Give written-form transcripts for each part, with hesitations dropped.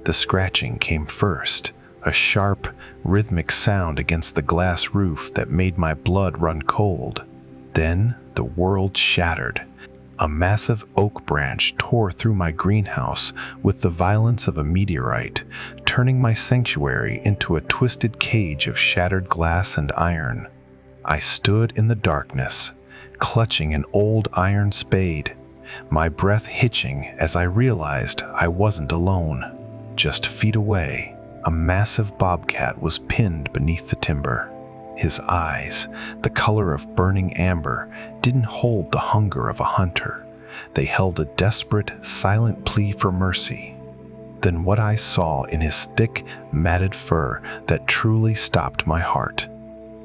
The scratching came first, a sharp, rhythmic sound against the glass roof that made my blood run cold. Then the world shattered. A massive oak branch tore through my greenhouse with the violence of a meteorite, turning my sanctuary into a twisted cage of shattered glass and iron. I stood in the darkness, clutching an old iron spade, my breath hitching as I realized I wasn't alone. Just feet away, a massive bobcat was pinned beneath the timber. His eyes, the color of burning amber, didn't hold the hunger of a hunter. They held a desperate, silent plea for mercy. Then what I saw in his thick, matted fur that truly stopped my heart.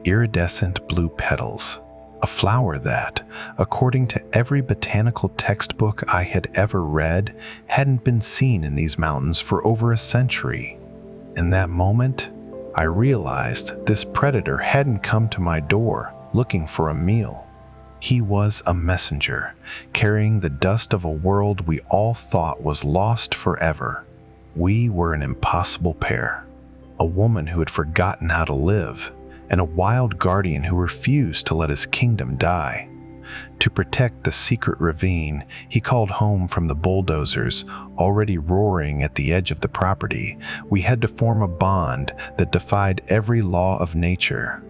Iridescent blue petals. A flower that, according to every botanical textbook I had ever read, hadn't been seen in these mountains for over a century. In that moment, I realized this predator hadn't come to my door looking for a meal. He was a messenger, carrying the dust of a world we all thought was lost forever. We were an impossible pair. A woman who had forgotten how to live, and a wild guardian who refused to let his kingdom die. To protect the secret ravine he called home from the bulldozers already roaring at the edge of the property, we had to form a bond that defied every law of nature.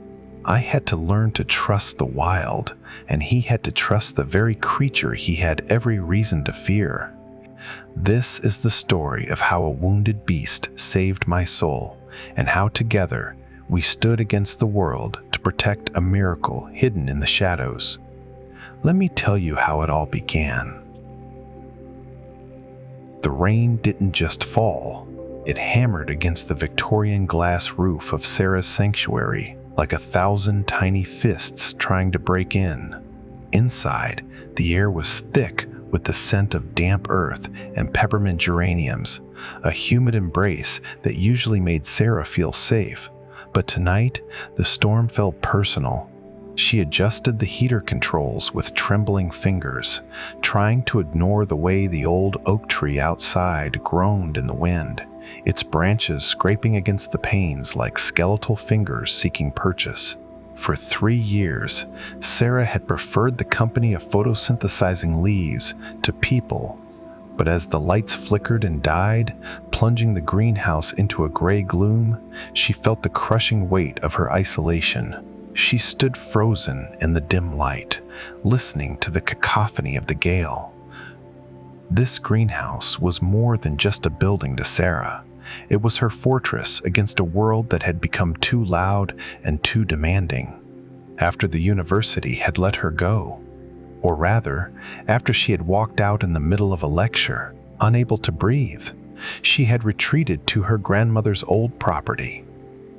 I had to learn to trust the wild, and he had to trust the very creature he had every reason to fear. This is the story of how a wounded beast saved my soul, and how together we stood against the world to protect a miracle hidden in the shadows. Let me tell you how it all began. The rain didn't just fall. It hammered against the Victorian glass roof of Sarah's sanctuary like 1,000 tiny fists trying to break in. Inside, the air was thick with the scent of damp earth and peppermint geraniums, a humid embrace that usually made Sarah feel safe. But tonight, the storm felt personal. She adjusted the heater controls with trembling fingers, trying to ignore the way the old oak tree outside groaned in the wind, its branches scraping against the panes like skeletal fingers seeking purchase. For 3 years, Sarah had preferred the company of photosynthesizing leaves to people. But as the lights flickered and died, plunging the greenhouse into a gray gloom, she felt the crushing weight of her isolation. She stood frozen in the dim light, listening to the cacophony of the gale. This greenhouse was more than just a building to Sarah. It was her fortress against a world that had become too loud and too demanding. After the university had let her go, or rather, after she had walked out in the middle of a lecture, unable to breathe, she had retreated to her grandmother's old property.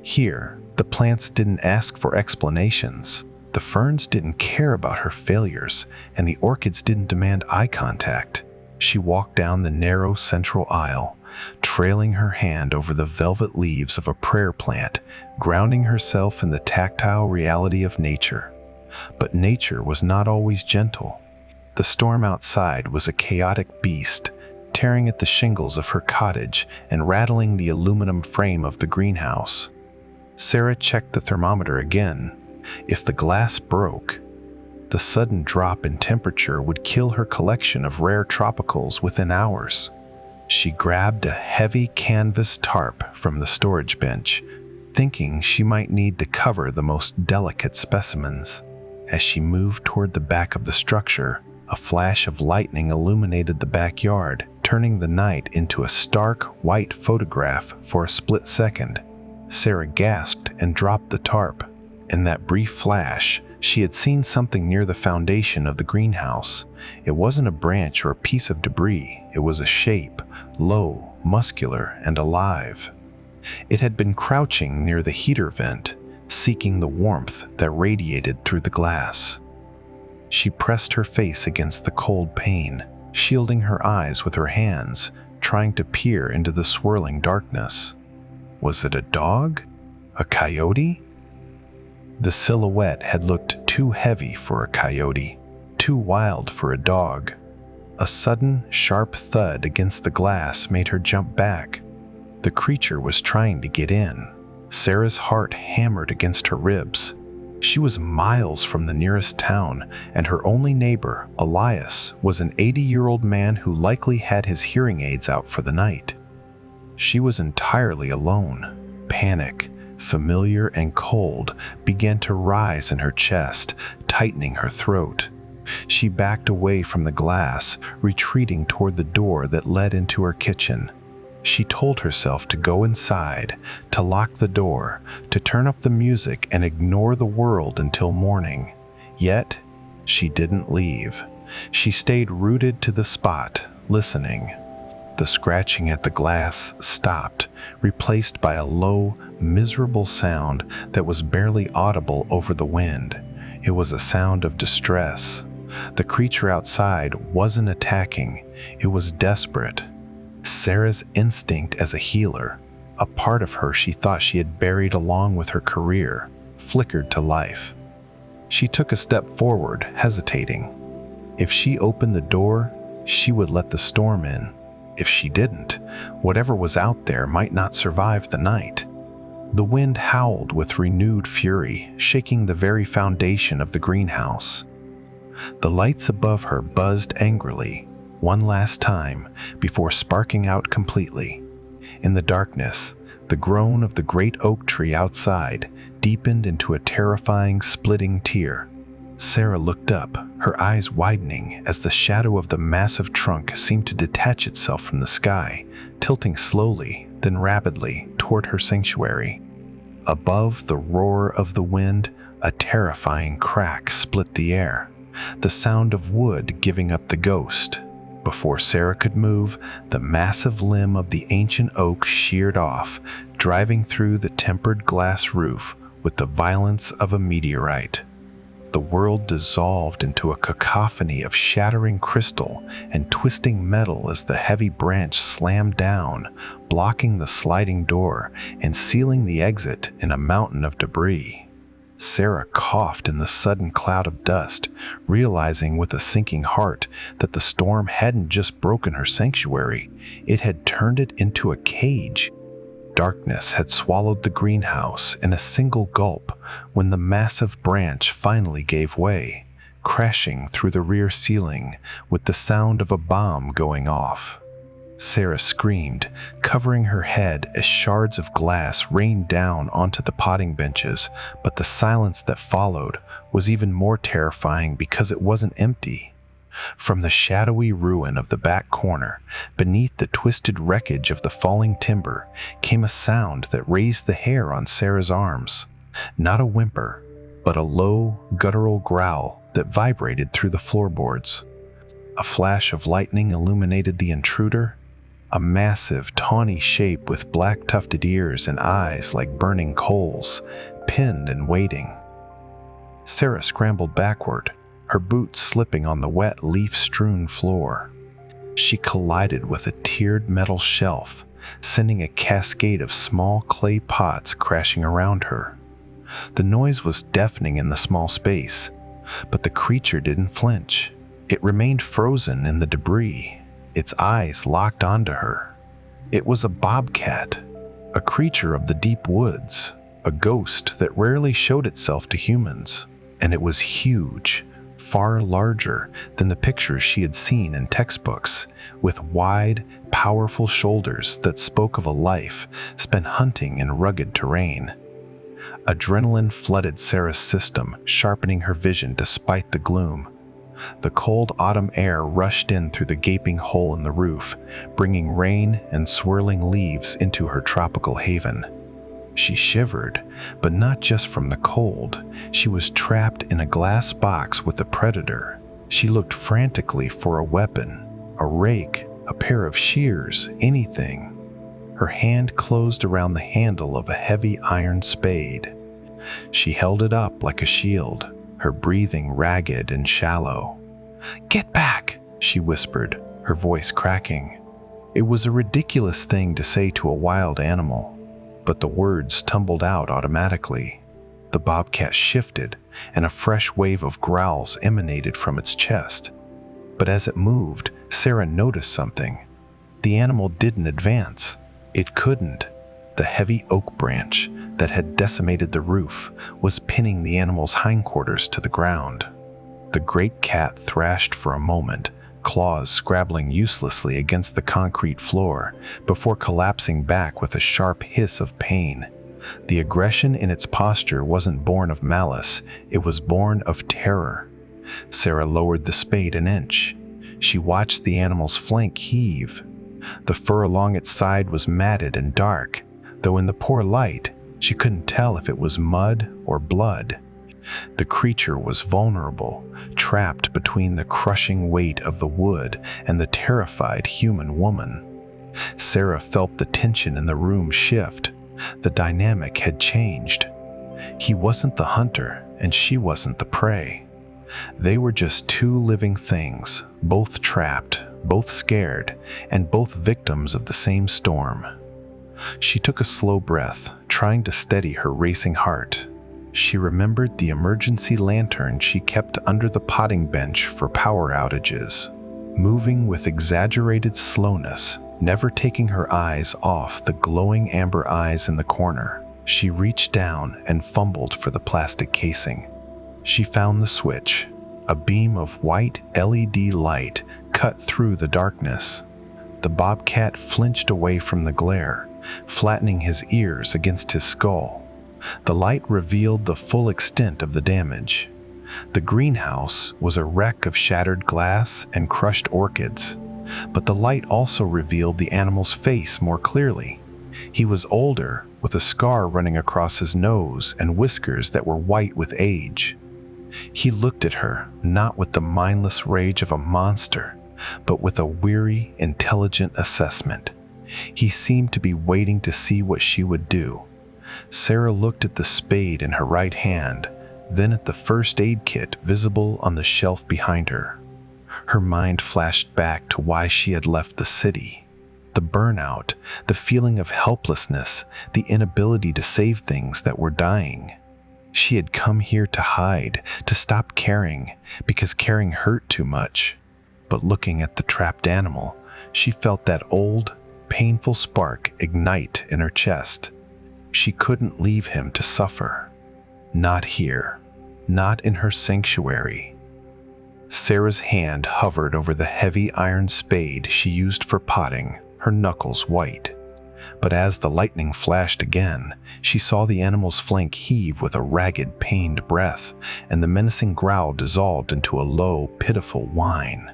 Here, the plants didn't ask for explanations, the ferns didn't care about her failures, and the orchids didn't demand eye contact. She walked down the narrow central aisle, trailing her hand over the velvet leaves of a prayer plant, grounding herself in the tactile reality of nature. But nature was not always gentle. The storm outside was a chaotic beast, tearing at the shingles of her cottage and rattling the aluminum frame of the greenhouse. Sarah checked the thermometer again. If the glass broke, the sudden drop in temperature would kill her collection of rare tropicals within hours. She grabbed a heavy canvas tarp from the storage bench, thinking she might need to cover the most delicate specimens. As she moved toward the back of the structure, a flash of lightning illuminated the backyard, turning the night into a stark, white photograph for a split second. Sarah gasped and dropped the tarp. In that brief flash, she had seen something near the foundation of the greenhouse. It wasn't a branch or a piece of debris. It was a shape, low, muscular, and alive. It had been crouching near the heater vent, seeking the warmth that radiated through the glass. She pressed her face against the cold pane, shielding her eyes with her hands, trying to peer into the swirling darkness. Was it a dog? A coyote? The silhouette had looked too heavy for a coyote, too wild for a dog. A sudden, sharp thud against the glass made her jump back. The creature was trying to get in. Sarah's heart hammered against her ribs. She was miles from the nearest town, and her only neighbor, Elias, was an 80-year-old man who likely had his hearing aids out for the night. She was entirely alone. Panic, familiar and cold, began to rise in her chest, tightening her throat. She backed away from the glass, retreating toward the door that led into her kitchen. She told herself to go inside, to lock the door, to turn up the music and ignore the world until morning. Yet, she didn't leave. She stayed rooted to the spot, listening. The scratching at the glass stopped, replaced by a low, miserable sound that was barely audible over the wind. It was a sound of distress. The creature outside wasn't attacking. It was desperate. Sarah's instinct as a healer, a part of her she thought she had buried along with her career, flickered to life. She took a step forward, hesitating. If she opened the door, she would let the storm in. If she didn't, whatever was out there might not survive the night. The wind howled with renewed fury, shaking the very foundation of the greenhouse. The lights above her buzzed angrily, one last time, before sparking out completely. In the darkness, the groan of the great oak tree outside deepened into a terrifying, splitting tear. Sarah looked up, her eyes widening as the shadow of the massive trunk seemed to detach itself from the sky, tilting slowly, then rapidly, toward her sanctuary. Above the roar of the wind, a terrifying crack split the air, the sound of wood giving up the ghost. Before Sarah could move, the massive limb of the ancient oak sheared off, driving through the tempered glass roof with the violence of a meteorite. The world dissolved into a cacophony of shattering crystal and twisting metal as the heavy branch slammed down, blocking the sliding door and sealing the exit in a mountain of debris. Sarah coughed in the sudden cloud of dust, realizing with a sinking heart that the storm hadn't just broken her sanctuary, it had turned it into a cage. Darkness had swallowed the greenhouse in a single gulp when the massive branch finally gave way, crashing through the rear ceiling with the sound of a bomb going off. Sarah screamed, covering her head as shards of glass rained down onto the potting benches, but the silence that followed was even more terrifying because it wasn't empty. From the shadowy ruin of the back corner, beneath the twisted wreckage of the falling timber, came a sound that raised the hair on Sarah's arms. Not a whimper, but a low, guttural growl that vibrated through the floorboards. A flash of lightning illuminated the intruder, a massive, tawny shape with black tufted ears and eyes like burning coals, pinned and waiting. Sarah scrambled backward, her boots slipping on the wet, leaf-strewn floor. She collided with a tiered metal shelf, sending a cascade of small clay pots crashing around her. The noise was deafening in the small space, but the creature didn't flinch. It remained frozen in the debris, its eyes locked onto her. It was a bobcat, a creature of the deep woods, a ghost that rarely showed itself to humans, and it was huge, far larger than the pictures she had seen in textbooks, with wide, powerful shoulders that spoke of a life spent hunting in rugged terrain. Adrenaline flooded Sarah's system, sharpening her vision despite the gloom. The cold autumn air rushed in through the gaping hole in the roof, bringing rain and swirling leaves into her tropical haven. She shivered, but not just from the cold. She was trapped in a glass box with a predator. She looked frantically for a weapon, a rake, a pair of shears, anything. Her hand closed around the handle of a heavy iron spade. She held it up like a shield, her breathing ragged and shallow. "Get back," she whispered, her voice cracking. It was a ridiculous thing to say to a wild animal, but the words tumbled out automatically. The bobcat shifted, and a fresh wave of growls emanated from its chest. But as it moved, Sarah noticed something. The animal didn't advance. It couldn't. The heavy oak branch that had decimated the roof was pinning the animal's hindquarters to the ground. The great cat thrashed for a moment, claws scrabbling uselessly against the concrete floor before collapsing back with a sharp hiss of pain. The aggression in its posture wasn't born of malice, it was born of terror. Sarah lowered the spade an inch. She watched the animal's flank heave. The fur along its side was matted and dark, though in the poor light, she couldn't tell if it was mud or blood. The creature was vulnerable, trapped between the crushing weight of the wood and the terrified human woman. Sarah felt the tension in the room shift. The dynamic had changed. He wasn't the hunter, and she wasn't the prey. They were just two living things, both trapped, both scared, and both victims of the same storm. She took a slow breath, trying to steady her racing heart. She remembered the emergency lantern she kept under the potting bench for power outages, moving with exaggerated slowness, never taking her eyes off the glowing amber eyes in the corner. She reached down and fumbled for the plastic casing. She found the switch. A beam of white LED light cut through the darkness. The bobcat flinched away from the glare, flattening his ears against his skull. The light revealed the full extent of the damage. The greenhouse was a wreck of shattered glass and crushed orchids, but the light also revealed the animal's face more clearly. He was older, with a scar running across his nose and whiskers that were white with age. He looked at her, not with the mindless rage of a monster, but with a weary, intelligent assessment. He seemed to be waiting to see what she would do. Sarah looked at the spade in her right hand, then at the first aid kit visible on the shelf behind her. Her mind flashed back to why she had left the city. The burnout, the feeling of helplessness, the inability to save things that were dying. She had come here to hide, to stop caring, because caring hurt too much. But looking at the trapped animal, she felt that old, painful spark ignite in her chest. She couldn't leave him to suffer. Not here. Not in her sanctuary. Sarah's hand hovered over the heavy iron spade she used for potting, her knuckles white. But as the lightning flashed again, she saw the animal's flank heave with a ragged, pained breath, and the menacing growl dissolved into a low, pitiful whine.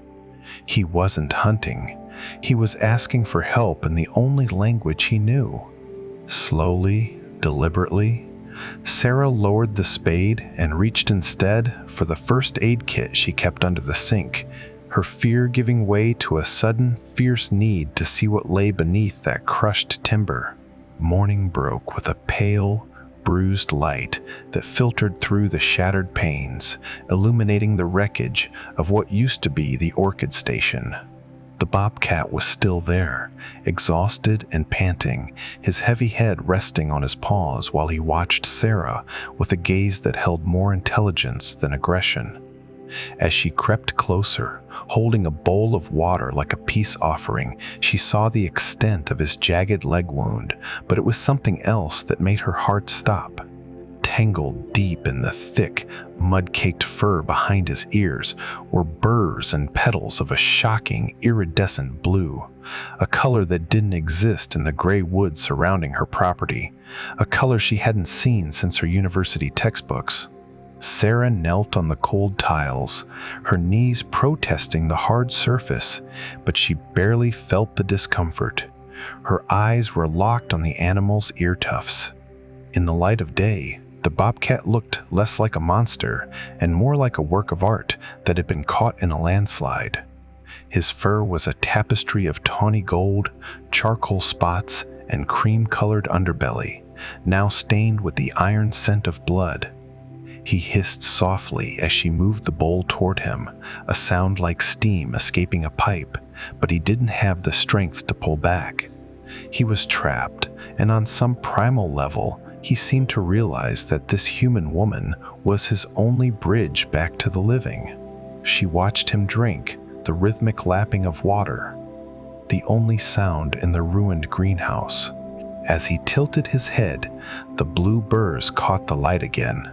He wasn't hunting. He was asking for help in the only language he knew. Slowly, deliberately, Sarah lowered the spade and reached instead for the first aid kit she kept under the sink, her fear giving way to a sudden, fierce need to see what lay beneath that crushed timber. Morning broke with a pale, bruised light that filtered through the shattered panes, illuminating the wreckage of what used to be the orchid station. The bobcat was still there, exhausted and panting, his heavy head resting on his paws while he watched Sarah with a gaze that held more intelligence than aggression. As she crept closer, holding a bowl of water like a peace offering, she saw the extent of his jagged leg wound, but it was something else that made her heart stop. Tangled deep in the thick, mud-caked fur behind his ears were burrs and petals of a shocking, iridescent blue, a color that didn't exist in the gray woods surrounding her property, a color she hadn't seen since her university textbooks. Sarah knelt on the cold tiles, her knees protesting the hard surface, but she barely felt the discomfort. Her eyes were locked on the animal's ear tufts. In the light of day, the bobcat looked less like a monster and more like a work of art that had been caught in a landslide. His fur was a tapestry of tawny gold, charcoal spots, and cream-colored underbelly, now stained with the iron scent of blood. He hissed softly as she moved the bowl toward him, a sound like steam escaping a pipe, but he didn't have the strength to pull back. He was trapped, and on some primal level, he seemed to realize that this human woman was his only bridge back to the living. She watched him drink, the rhythmic lapping of water. the only sound in the ruined greenhouse. As he tilted his head, the blue burrs caught the light again.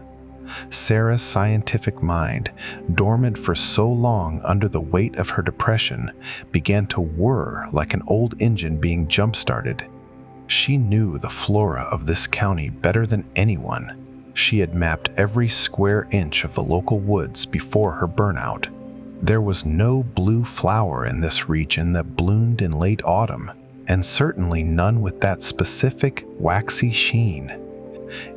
Sarah's scientific mind, dormant for so long under the weight of her depression, began to whir like an old engine being jump-started. She knew the flora of this county better than anyone. She had mapped every square inch of the local woods before her burnout. There was no blue flower in this region that bloomed in late autumn, and certainly none with that specific waxy sheen.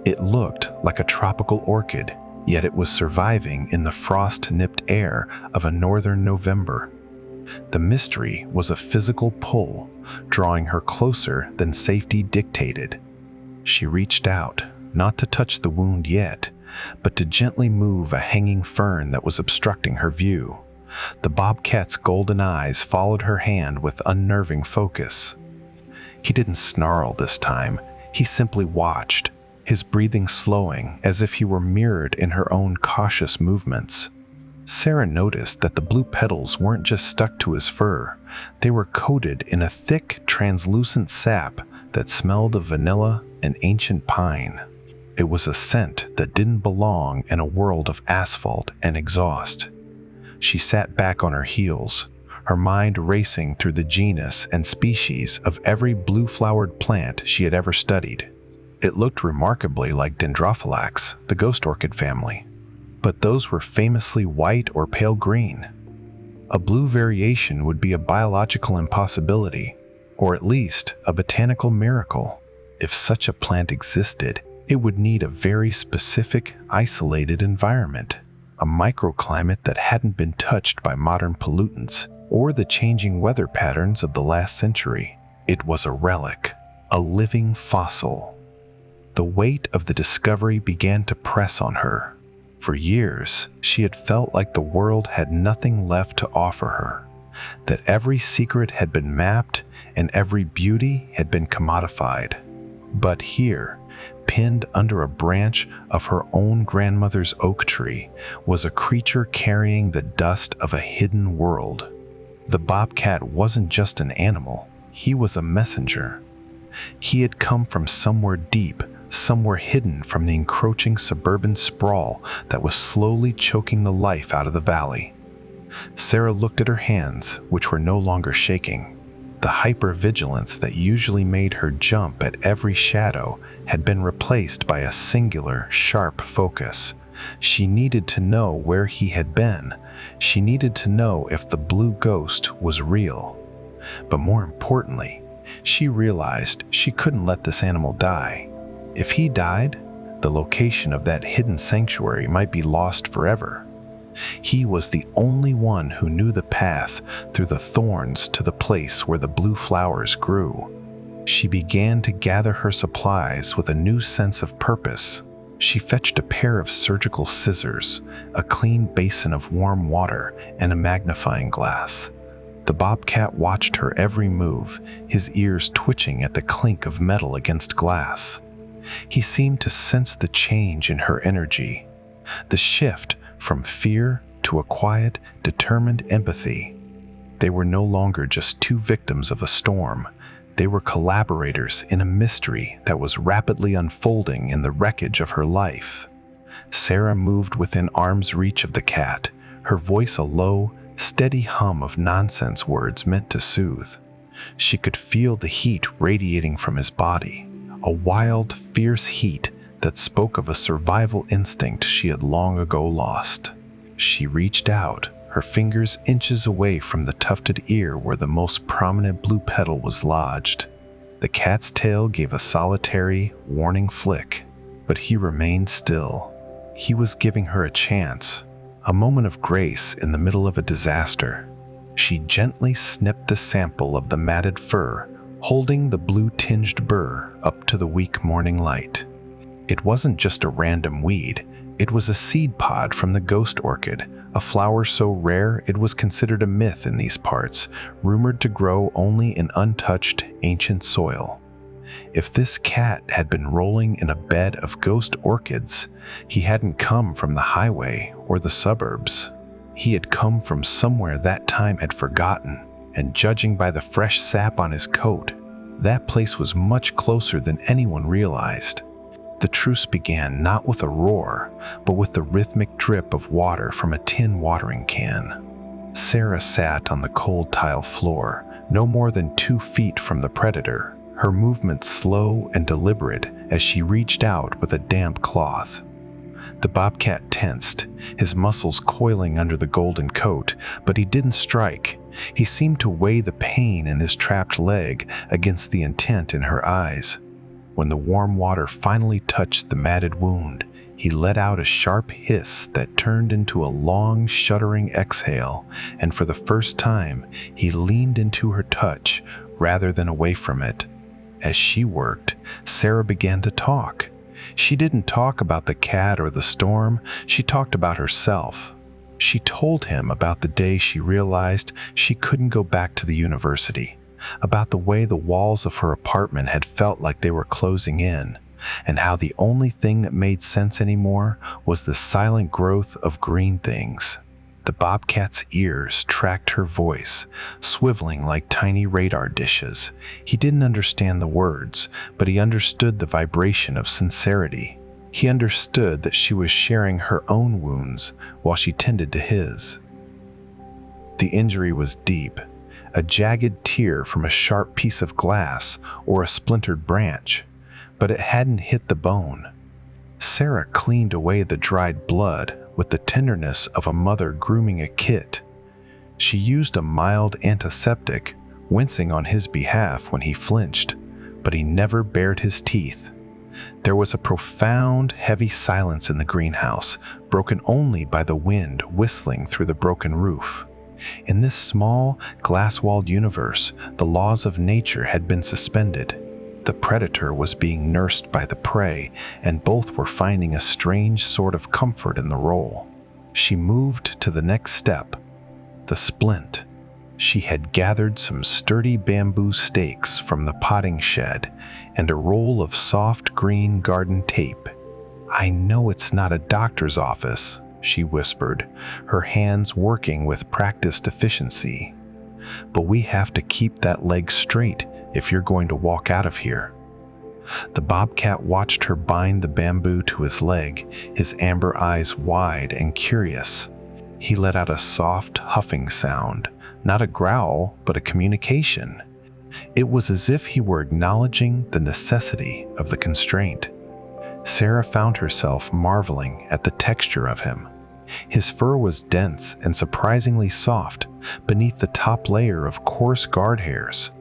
It looked like a tropical orchid, yet it was surviving in the frost-nipped air of a northern November. The mystery was a physical pull, drawing her closer than safety dictated. She reached out, not to touch the wound yet, but to gently move a hanging fern that was obstructing her view. The bobcat's golden eyes followed her hand with unnerving focus. He didn't snarl this time. He simply watched, his breathing slowing as if he were mirrored in her own cautious movements. Sarah noticed that the blue petals weren't just stuck to his fur. They were coated in a thick, translucent sap that smelled of vanilla and ancient pine. It was a scent that didn't belong in a world of asphalt and exhaust. She sat back on her heels, her mind racing through the genus and species of every blue-flowered plant she had ever studied. It looked remarkably like Dendrophylax, the ghost orchid family, but those were famously white or pale green. A blue variation would be a biological impossibility, or at least a botanical miracle. If such a plant existed, it would need a very specific, isolated environment, a microclimate that hadn't been touched by modern pollutants or the changing weather patterns of the last century. It was a relic, a living fossil. The weight of the discovery began to press on her. For years, she had felt like the world had nothing left to offer her, that every secret had been mapped and every beauty had been commodified. But here, pinned under a branch of her own grandmother's oak tree, was a creature carrying the dust of a hidden world. The bobcat wasn't just an animal, he was a messenger. He had come from somewhere deep, somewhere hidden from the encroaching suburban sprawl that was slowly choking the life out of the valley. Sarah looked at her hands, which were no longer shaking. The hypervigilance that usually made her jump at every shadow had been replaced by a singular, sharp focus. She needed to know where he had been. She needed to know if the blue ghost was real. But more importantly, she realized she couldn't let this animal die. If he died, the location of that hidden sanctuary might be lost forever. He was the only one who knew the path through the thorns to the place where the blue flowers grew. She began to gather her supplies with a new sense of purpose. She fetched a pair of surgical scissors, a clean basin of warm water, and a magnifying glass. The bobcat watched her every move, his ears twitching at the clink of metal against glass. He seemed to sense the change in her energy, the shift from fear to a quiet, determined empathy. They were no longer just two victims of a storm. They were collaborators in a mystery that was rapidly unfolding in the wreckage of her life. Sarah moved within arm's reach of the cat, her voice a low, steady hum of nonsense words meant to soothe. She could feel the heat radiating from his body, a wild, fierce heat that spoke of a survival instinct she had long ago lost. She reached out, her fingers inches away from the tufted ear where the most prominent blue petal was lodged. The cat's tail gave a solitary, warning flick, but he remained still. He was giving her a chance, a moment of grace in the middle of a disaster. She gently snipped a sample of the matted fur, holding the blue-tinged burr up to the weak morning light. It wasn't just a random weed, it was a seed pod from the ghost orchid, a flower so rare it was considered a myth in these parts, rumored to grow only in untouched, ancient soil. If this cat had been rolling in a bed of ghost orchids, he hadn't come from the highway or the suburbs. He had come from somewhere that time had forgotten, and judging by the fresh sap on his coat, that place was much closer than anyone realized. The truce began not with a roar, but with the rhythmic drip of water from a tin watering can. Sarah sat on the cold tile floor, no more than 2 feet from the predator, her movements slow and deliberate as she reached out with a damp cloth. The bobcat tensed, his muscles coiling under the golden coat, but he didn't strike. He seemed to weigh the pain in his trapped leg against the intent in her eyes. When the warm water finally touched the matted wound, he let out a sharp hiss that turned into a long, shuddering exhale, and for the first time, he leaned into her touch rather than away from it. As she worked, Sarah began to talk. She didn't talk about the cat or the storm, she talked about herself. She told him about the day she realized she couldn't go back to the university, about the way the walls of her apartment had felt like they were closing in, and how the only thing that made sense anymore was the silent growth of green things. The bobcat's ears tracked her voice, swiveling like tiny radar dishes. He didn't understand the words, but he understood the vibration of sincerity. He understood that she was sharing her own wounds while she tended to his. The injury was deep, a jagged tear from a sharp piece of glass or a splintered branch, but it hadn't hit the bone. Sarah cleaned away the dried blood with the tenderness of a mother grooming a kit. She used a mild antiseptic, wincing on his behalf when he flinched, but he never bared his teeth. There was a profound, heavy silence in the greenhouse, broken only by the wind whistling through the broken roof. In this small, glass-walled universe, the laws of nature had been suspended. The predator was being nursed by the prey, and both were finding a strange sort of comfort in the role. She moved to the next step, the splint. She had gathered some sturdy bamboo stakes from the potting shed and a roll of soft green garden tape. "I know it's not a doctor's office," she whispered, her hands working with practiced efficiency. "But we have to keep that leg straight if you're going to walk out of here." The bobcat watched her bind the bamboo to his leg, his amber eyes wide and curious. He let out a soft, huffing sound, not a growl, but a communication. It was as if he were acknowledging the necessity of the constraint. Sarah found herself marveling at the texture of him. His fur was dense and surprisingly soft beneath the top layer of coarse guard hairs.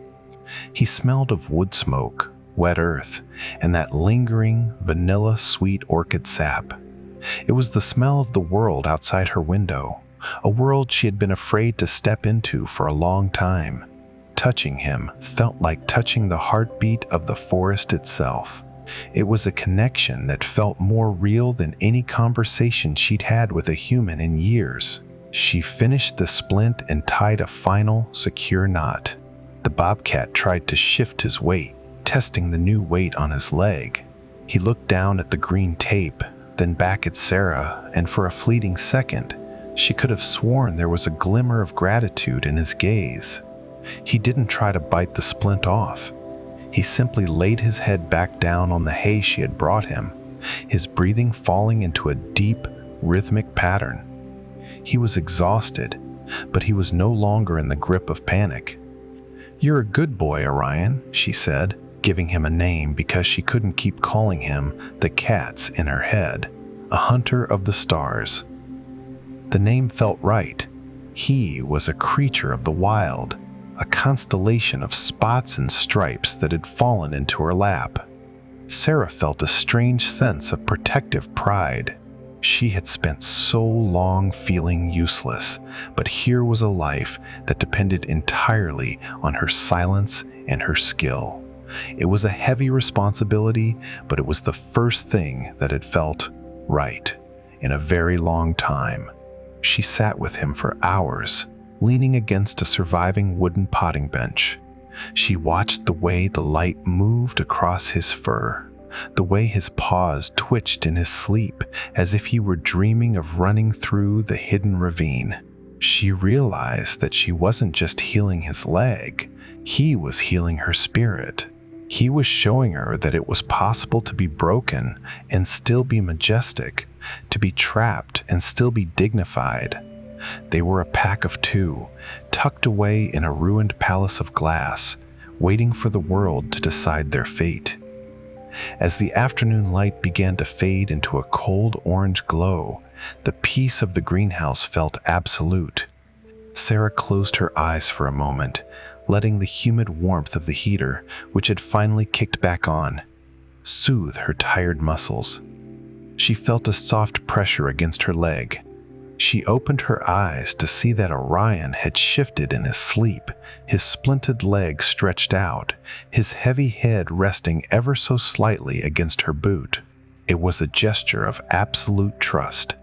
He smelled of wood smoke, wet earth, and that lingering, vanilla-sweet orchid sap. It was the smell of the world outside her window, a world she had been afraid to step into for a long time. Touching him felt like touching the heartbeat of the forest itself. It was a connection that felt more real than any conversation she'd had with a human in years. She finished the splint and tied a final, secure knot. The bobcat tried to shift his weight, testing the new weight on his leg. He looked down at the green tape, then back at Sarah, and for a fleeting second, she could have sworn there was a glimmer of gratitude in his gaze. He didn't try to bite the splint off. He simply laid his head back down on the hay she had brought him, his breathing falling into a deep, rhythmic pattern. He was exhausted, but he was no longer in the grip of panic. "You're a good boy, Orion," she said, giving him a name because she couldn't keep calling him the cats in her head, a hunter of the stars. The name felt right. He was a creature of the wild, a constellation of spots and stripes that had fallen into her lap. Sarah felt a strange sense of protective pride. She had spent so long feeling useless, but here was a life that depended entirely on her silence and her skill. It was a heavy responsibility, but it was the first thing that had felt right in a very long time. She sat with him for hours, leaning against a surviving wooden potting bench. She watched the way the light moved across his fur, the way his paws twitched in his sleep as if he were dreaming of running through the hidden ravine. She realized that she wasn't just healing his leg, he was healing her spirit. He was showing her that it was possible to be broken and still be majestic, to be trapped and still be dignified. They were a pack of two, tucked away in a ruined palace of glass, waiting for the world to decide their fate. As the afternoon light began to fade into a cold orange glow, the peace of the greenhouse felt absolute. Sarah closed her eyes for a moment, letting the humid warmth of the heater, which had finally kicked back on, soothe her tired muscles. She felt a soft pressure against her leg. She opened her eyes to see that Orion had shifted in his sleep, his splinted legs stretched out, his heavy head resting ever so slightly against her boot. It was a gesture of absolute trust,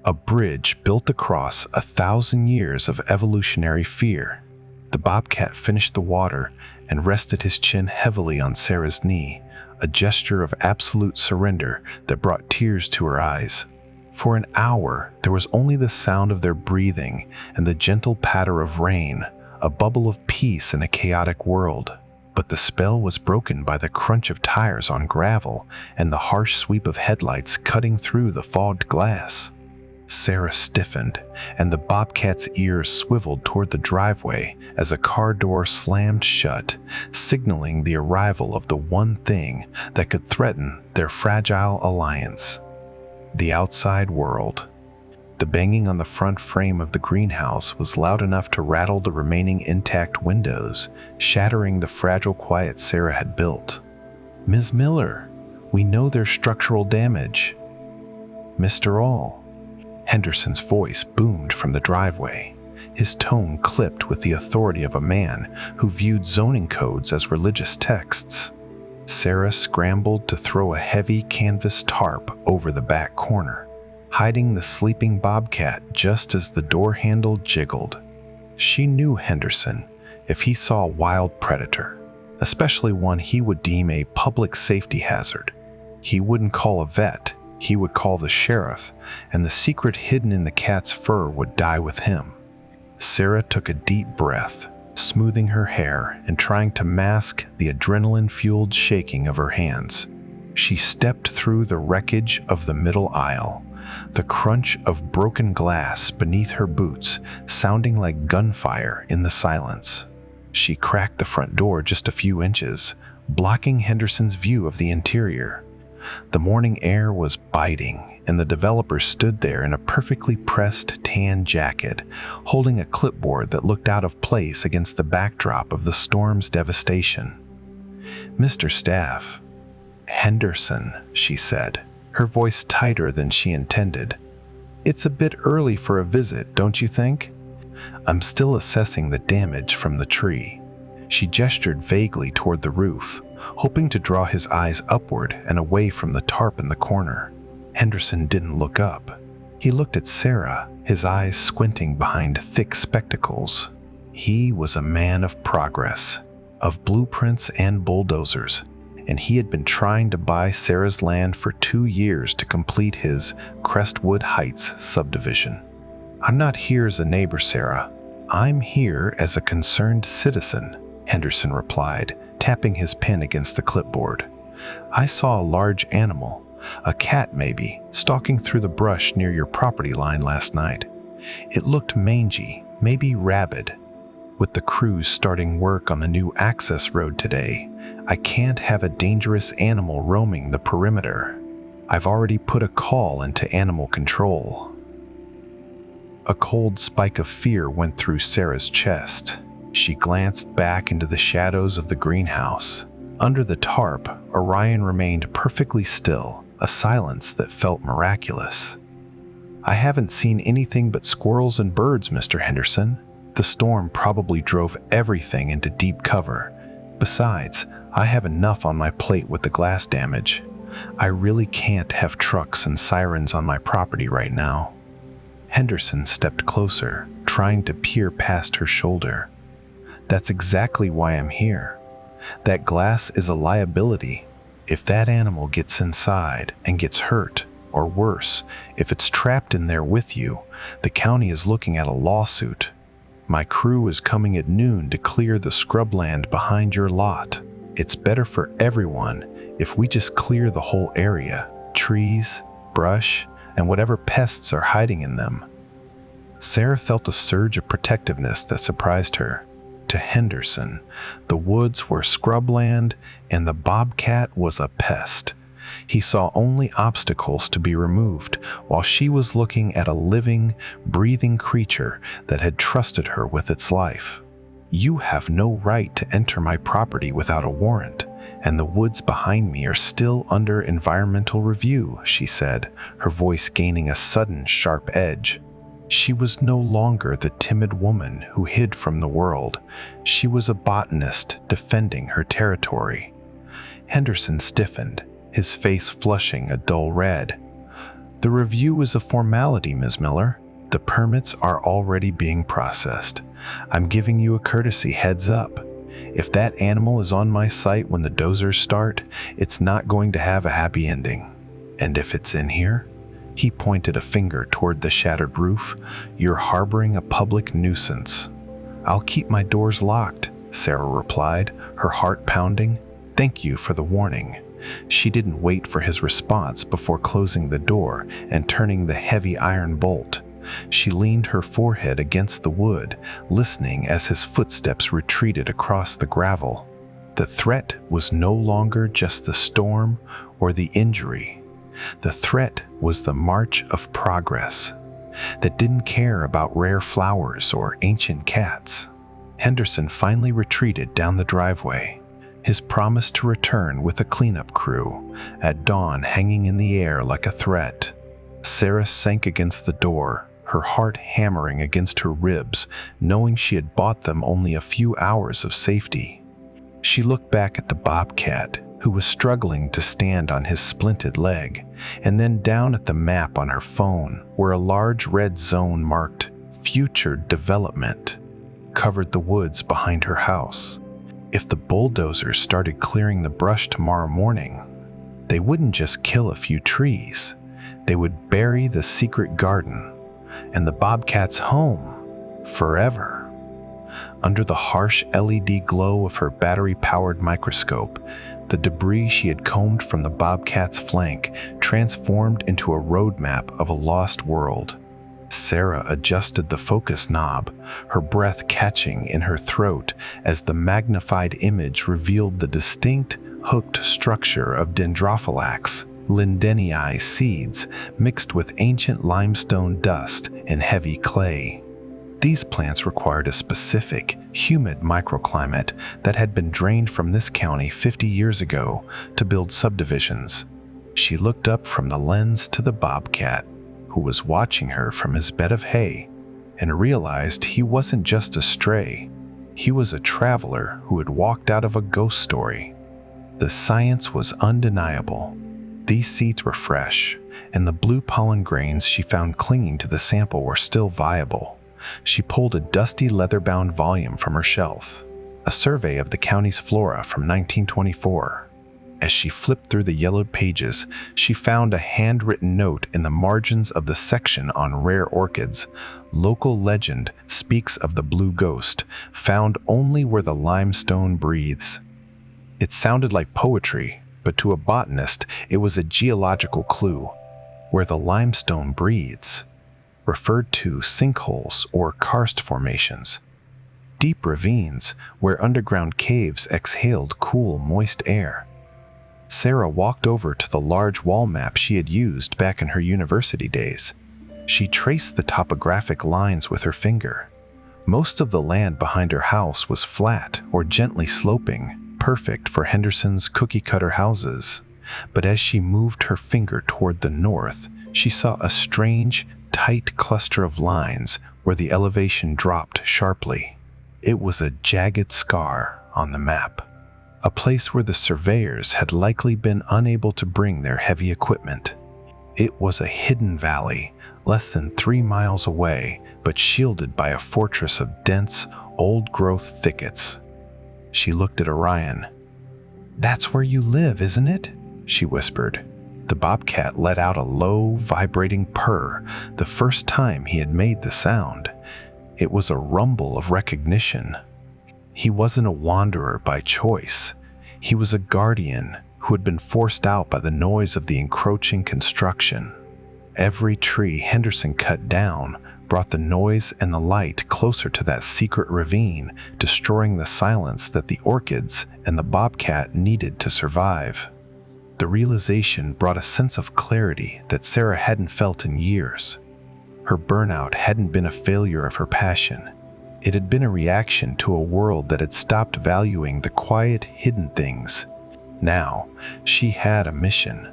a bridge built across 1,000 years of evolutionary fear. The bobcat finished the water and rested his chin heavily on Sarah's knee, a gesture of absolute surrender that brought tears to her eyes. For an hour, there was only the sound of their breathing and the gentle patter of rain, a bubble of peace in a chaotic world. But the spell was broken by the crunch of tires on gravel and the harsh sweep of headlights cutting through the fogged glass. Sarah stiffened, and the bobcat's ears swiveled toward the driveway as a car door slammed shut, signaling the arrival of the one thing that could threaten their fragile alliance: the outside world. The banging on the front frame of the greenhouse was loud enough to rattle the remaining intact windows, shattering the fragile quiet Sarah had built. "Ms. Miller, we know there's structural damage." "Mr. All." Henderson's voice boomed from the driveway, his tone clipped with the authority of a man who viewed zoning codes as religious texts. Sarah scrambled to throw a heavy canvas tarp over the back corner, hiding the sleeping bobcat just as the door handle jiggled. She knew Henderson if he saw a wild predator, especially one he would deem a public safety hazard. He wouldn't call a vet. He would call the sheriff, and the secret hidden in the cat's fur would die with him. Sarah took a deep breath, smoothing her hair and trying to mask the adrenaline-fueled shaking of her hands. She stepped through the wreckage of the middle aisle, the crunch of broken glass beneath her boots sounding like gunfire in the silence. She cracked the front door just a few inches, blocking Henderson's view of the interior. The morning air was biting, and the developer stood there in a perfectly pressed tan jacket, holding a clipboard that looked out of place against the backdrop of the storm's devastation. "Mr. Staff." "Henderson," she said, her voice tighter than she intended. "It's a bit early for a visit, don't you think? I'm still assessing the damage from the tree." She gestured vaguely toward the roof, hoping to draw his eyes upward and away from the tarp in the corner. Henderson didn't look up. He looked at Sarah, his eyes squinting behind thick spectacles. He was a man of progress, of blueprints and bulldozers, and he had been trying to buy Sarah's land for 2 years to complete his Crestwood Heights subdivision. "I'm not here as a neighbor, Sarah. I'm here as a concerned citizen," Henderson replied, tapping his pen against the clipboard. "I saw a large animal, a cat maybe, stalking through the brush near your property line last night. It looked mangy, maybe rabid. With the crews starting work on the new access road today, I can't have a dangerous animal roaming the perimeter. I've already put a call into animal control." A cold spike of fear went through Sarah's chest. She glanced back into the shadows of the greenhouse. Under the tarp, Orion remained perfectly still, a silence that felt miraculous. "I haven't seen anything but squirrels and birds, Mr. Henderson. The storm probably drove everything into deep cover. Besides, I have enough on my plate with the glass damage. I really can't have trucks and sirens on my property right now." Henderson stepped closer, trying to peer past her shoulder. "That's exactly why I'm here. That glass is a liability. If that animal gets inside and gets hurt, or worse, if it's trapped in there with you, the county is looking at a lawsuit. My crew is coming at noon to clear the scrubland behind your lot. It's better for everyone if we just clear the whole area, trees, brush, and whatever pests are hiding in them." Sarah felt a surge of protectiveness that surprised her. To Henderson, the woods were scrubland and the bobcat was a pest. He saw only obstacles to be removed, while she was looking at a living, breathing creature that had trusted her with its life. "You have no right to enter my property without a warrant, and the woods behind me are still under environmental review," she said, her voice gaining a sudden sharp edge. She was no longer the timid woman who hid from the world. She was a botanist defending her territory. Henderson stiffened, his face flushing a dull red. "The review is a formality, Ms. Miller. The permits are already being processed. I'm giving you a courtesy heads up. If that animal is on my site when the dozers start, it's not going to have a happy ending. And if it's in here," he pointed a finger toward the shattered roof, "you're harboring a public nuisance." "I'll keep my doors locked," Sarah replied, her heart pounding. "Thank you for the warning." She didn't wait for his response before closing the door and turning the heavy iron bolt. She leaned her forehead against the wood, listening as his footsteps retreated across the gravel. The threat was no longer just the storm or the injury. The threat was the march of progress that didn't care about rare flowers or ancient cats. Henderson finally retreated down the driveway, his promise to return with a cleanup crew at dawn hanging in the air like a threat. Sarah sank against the door, her heart hammering against her ribs, knowing she had bought them only a few hours of safety. She looked back at the bobcat, who was struggling to stand on his splinted leg, and then down at the map on her phone, where a large red zone marked "Future Development" covered the woods behind her house. If the bulldozers started clearing the brush tomorrow morning, they wouldn't just kill a few trees. They would bury the secret garden and the bobcat's home forever. Under the harsh LED glow of her battery-powered microscope, the debris she had combed from the bobcat's flank transformed into a roadmap of a lost world. Sarah adjusted the focus knob, her breath catching in her throat as the magnified image revealed the distinct, hooked structure of Dendrophylax lindenii seeds mixed with ancient limestone dust and heavy clay. These plants required a specific, humid microclimate that had been drained from this county 50 years ago to build subdivisions. She looked up from the lens to the bobcat, who was watching her from his bed of hay, and realized he wasn't just a stray. He was a traveler who had walked out of a ghost story. The science was undeniable. These seeds were fresh, and the blue pollen grains she found clinging to the sample were still viable. She pulled a dusty leather-bound volume from her shelf, a survey of the county's flora from 1924. As she flipped through the yellowed pages, she found a handwritten note in the margins of the section on rare orchids. Local legend speaks of the blue ghost, found only where the limestone breathes. It sounded like poetry, but to a botanist, it was a geological clue. Where the limestone breathes referred to sinkholes or karst formations, deep ravines where underground caves exhaled cool, moist air. Sarah walked over to the large wall map she had used back in her university days. She traced the topographic lines with her finger. Most of the land behind her house was flat or gently sloping, perfect for Henderson's cookie-cutter houses. But as she moved her finger toward the north, she saw a strange, tight cluster of lines where the elevation dropped sharply. It was a jagged scar on the map, a place where the surveyors had likely been unable to bring their heavy equipment. It was a hidden valley, less than 3 miles away, but shielded by a fortress of dense, old-growth thickets. She looked at Orion. "That's where you live, isn't it?" she whispered. The bobcat let out a low, vibrating purr the first time he had made the sound. It was a rumble of recognition. He wasn't a wanderer by choice. He was a guardian who had been forced out by the noise of the encroaching construction. Every tree Henderson cut down brought the noise and the light closer to that secret ravine, destroying the silence that the orchids and the bobcat needed to survive. The realization brought a sense of clarity that Sarah hadn't felt in years. Her burnout hadn't been a failure of her passion. It had been a reaction to a world that had stopped valuing the quiet, hidden things. Now, she had a mission.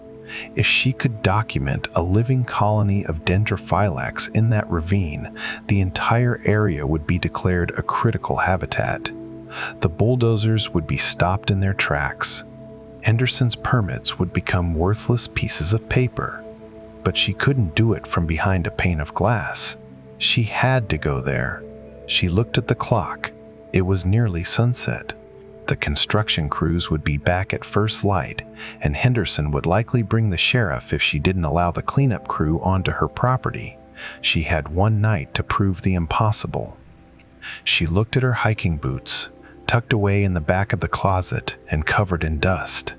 If she could document a living colony of dendrophylax in that ravine, the entire area would be declared a critical habitat. The bulldozers would be stopped in their tracks. Henderson's permits would become worthless pieces of paper. But she couldn't do it from behind a pane of glass. She had to go there. She looked at the clock. It was nearly sunset. The construction crews would be back at first light, and Henderson would likely bring the sheriff if she didn't allow the cleanup crew onto her property. She had one night to prove the impossible. She looked at her hiking boots, tucked away in the back of the closet and covered in dust.